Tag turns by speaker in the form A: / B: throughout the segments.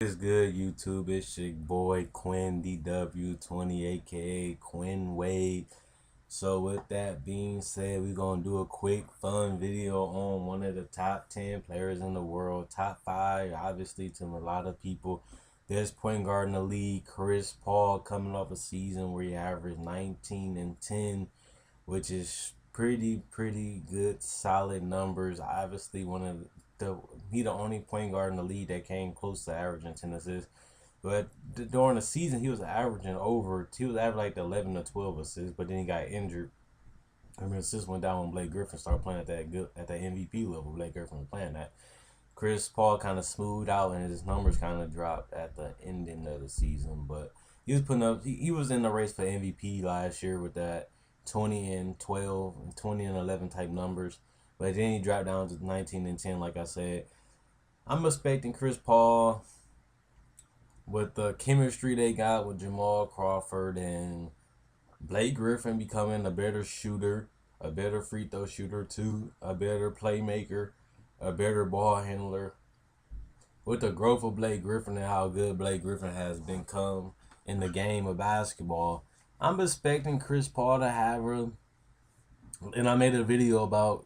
A: It's good, YouTube. It's your boy Quinn DW20, aka Quinn Wade. So, with that being said, we're gonna do a quick, fun video on one of the top 10 players in the world, top five, obviously, to a lot of people. There's point guard in the league, Chris Paul, coming off a season where he averaged 19 and 10, which is pretty good, solid numbers. Obviously, one of the he the only point guard in the league that came close to averaging 10 assists. But during the season, he was averaging over. He was averaging like 11 to 12 assists, but then he got injured. I mean, assists went down when Blake Griffin started playing at that MVP level. Blake Griffin was playing that. Chris Paul kind of smoothed out, and his numbers kind of dropped at the ending of the season. But he was putting up. He was in the race for MVP last year with that 20 and 12 and 20 and 11 type numbers. But then he dropped down to 19 and 10, like I said. I'm expecting Chris Paul with the chemistry they got with Jamal Crawford and Blake Griffin becoming a better shooter, a better free throw shooter too, a better playmaker, a better ball handler. With the growth of Blake Griffin and how good Blake Griffin has become in the game of basketball, I'm expecting Chris Paul to have a. And I made a video about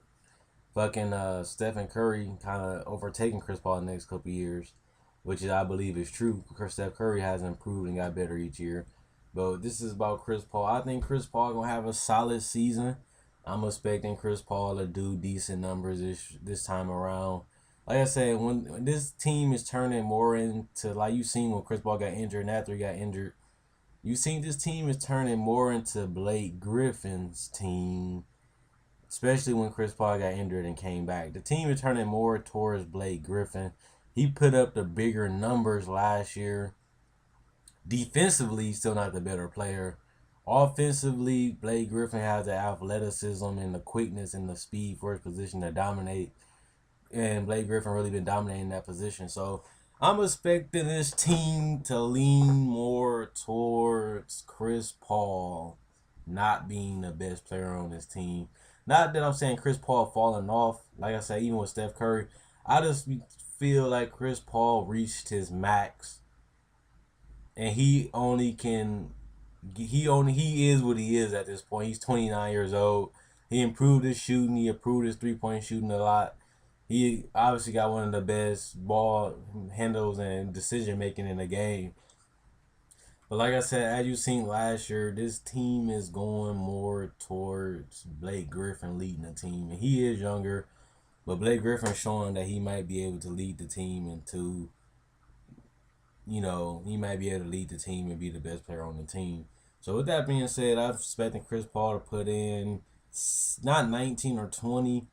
A: fucking Stephen Curry kind of overtaking Chris Paul in the next couple years, which is, I believe is true because Steph Curry has improved and got better each year. But this is about Chris Paul. I think Chris Paul gonna have a solid season. I'm expecting Chris Paul to do decent numbers this time around. Like I said, when this team is turning more into, like you seen when Chris Paul got injured and after he got injured, you seen this team is turning more into Blake Griffin's team, especially when Chris Paul got injured and came back. The team is turning more towards Blake Griffin. He put up the bigger numbers last year. Defensively, he's still not the better player. Offensively, Blake Griffin has the athleticism and the quickness and the speed for his position to dominate. And Blake Griffin really been dominating that position. So I'm expecting this team to lean more towards Chris Paul not being the best player on this team. Not that I'm saying Chris Paul falling off. Like I said, even with Steph Curry, I just feel like Chris Paul reached his max, and he is what he is at this point. He's 29 years old. He improved his shooting. He improved his 3-point shooting a lot. He obviously got one of the best ball handles and decision making in the game. But like I said, as you seen last year, this team is going more towards Blake Griffin leading the team. And he is younger, but Blake Griffin showing that he might be able to lead the team into, he might be able to lead the team and be the best player on the team. So with that being said, I'm expecting Chris Paul to put in not 19 or 20.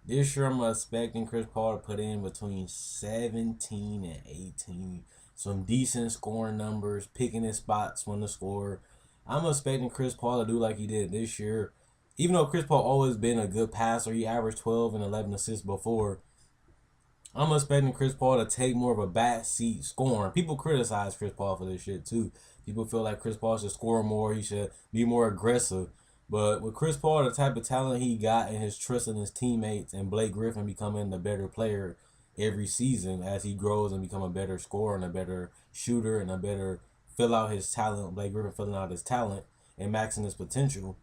A: This year, I'm expecting Chris Paul to put in between 17 and 18. Some decent scoring numbers, picking his spots when to score. I'm expecting Chris Paul to do like he did this year. Even though Chris Paul always been a good passer, he averaged 12 and 11 assists before. I'm expecting Chris Paul to take more of a back seat scoring. People criticize Chris Paul for this shit too. People feel like Chris Paul should score more. He should be more aggressive. But with Chris Paul, the type of talent he got and his trust in his teammates and Blake Griffin becoming the better player every season as he grows and become a better scorer and a better shooter and a better fill out his talent, Blake Griffin filling out his talent and maxing his potential,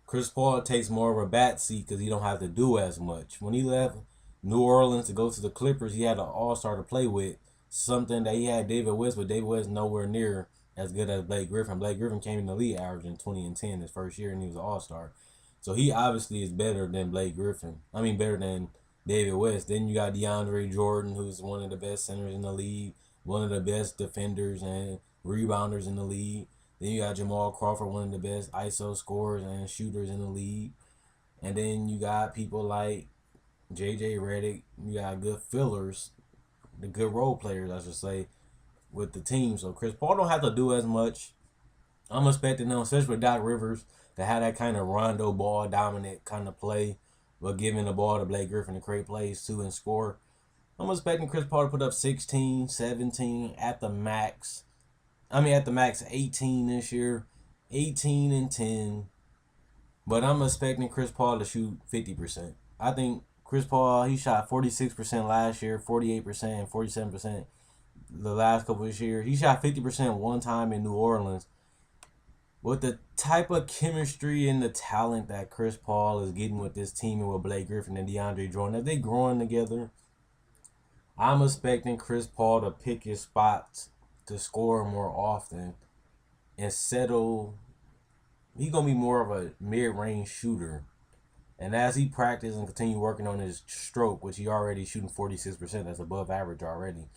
A: Chris Paul takes more of a bat seat because he don't have to do as much. When he left New Orleans to go to the Clippers, he had an all-star to play with, something that he had David West, but David West nowhere near as good as Blake Griffin. Blake Griffin came in the league averaging 20 and 10 his first year, and he was an all-star. So he obviously is better than Blake Griffin. I mean, better than David West. Then you got DeAndre Jordan, who's one of the best centers in the league, one of the best defenders and rebounders in the league. Then you got Jamal Crawford, one of the best ISO scorers and shooters in the league. And then you got people like JJ Redick. You got good fillers, the good role players, I should say, with the team. So Chris Paul don't have to do as much. I'm expecting them, especially with Doc Rivers, to have that kind of Rondo ball dominant kind of play, but giving the ball to Blake Griffin to create plays too and score. I'm expecting Chris Paul to put up 16, 17 at the max. At the max 18 this year, 18 and 10. But I'm expecting Chris Paul to shoot 50%. I think Chris Paul, he shot 46% last year, 48%, and 47% the last couple of years. He shot 50% one time in New Orleans. With the type of chemistry and the talent that Chris Paul is getting with this team and with Blake Griffin and DeAndre Jordan, if they growing together, I'm expecting Chris Paul to pick his spots to score more often and settle. He's going to be more of a mid-range shooter. And as he practices and continue working on his stroke, which he already shooting 46%, that's above average already,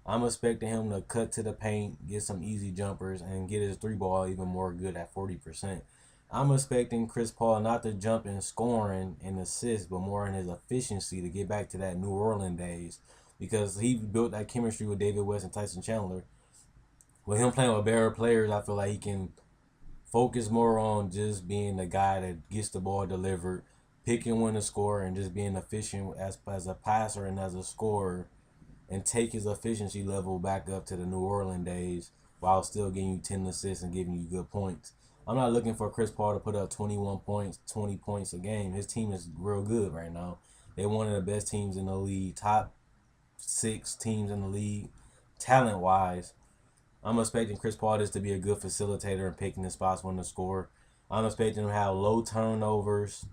A: I'm expecting him to cut to the paint, get some easy jumpers, and get his three ball even more good at 40%. I'm expecting Chris Paul not to jump in scoring and assists, but more in his efficiency to get back to that New Orleans days, because he built that chemistry with David West and Tyson Chandler. With him playing with better players, I feel like he can focus more on just being the guy that gets the ball delivered, picking when to score, and just being efficient as a passer and as a scorer, and take his efficiency level back up to the New Orleans days while still getting you 10 assists and giving you good points. I'm not looking for Chris Paul to put up 21 points, 20 points a game. His team is real good right now. They're one of the best teams in the league, top 6 teams in the league, talent-wise. I'm expecting Chris Paul just to be a good facilitator and picking the spots when to score. I'm expecting him to have low turnovers.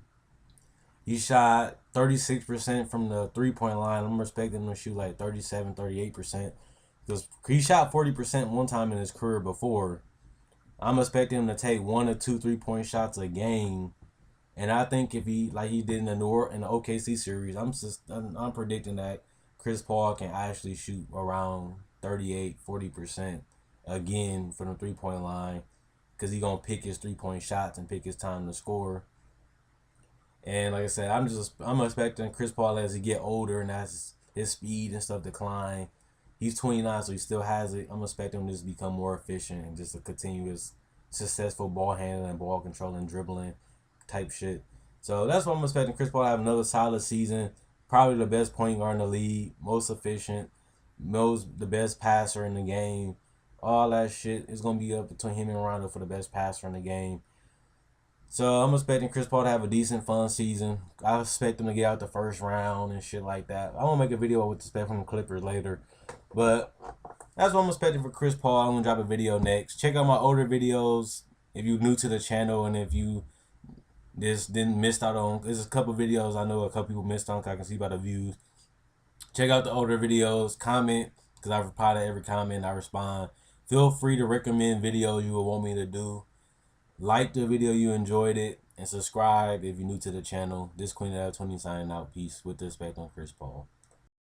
A: He shot 36% from the three-point line. I'm expecting him to shoot like 37, 38%. Because he shot 40% one time in his career before. I'm expecting him to take 1 or 2 3-point shots a game. And I think if he, like he did in the OKC series, I'm predicting that Chris Paul can actually shoot around 38, 40% again from the three-point line. Because he's going to pick his three-point shots and pick his time to score. And like I said, I'm expecting Chris Paul as he get older and as his speed and stuff decline. He's 29, so he still has it. I'm expecting him to just become more efficient and just a continuous successful ball handling, ball controlling, dribbling type shit. So that's what I'm expecting. Chris Paul to have another solid season. Probably the best point guard in the league, most efficient, the best passer in the game. All that shit is gonna be up between him and Rondo for the best passer in the game. So I'm expecting Chris Paul to have a decent, fun season. I expect him to get out the first round and shit like that. I won't make a video with the spec from the Clippers later, but that's what I'm expecting for Chris Paul. I'm gonna drop a video next. Check out my older videos if you're new to the channel and if you just didn't miss out on. There's a couple videos I know a couple people missed on. I can see by the views. Check out the older videos. Comment because I reply to every comment. I respond. Feel free to recommend videos you would want me to do. Like the video you enjoyed it, and subscribe if you're new to the channel. This Queen of L20 signing out. Peace with respect on Chris Paul.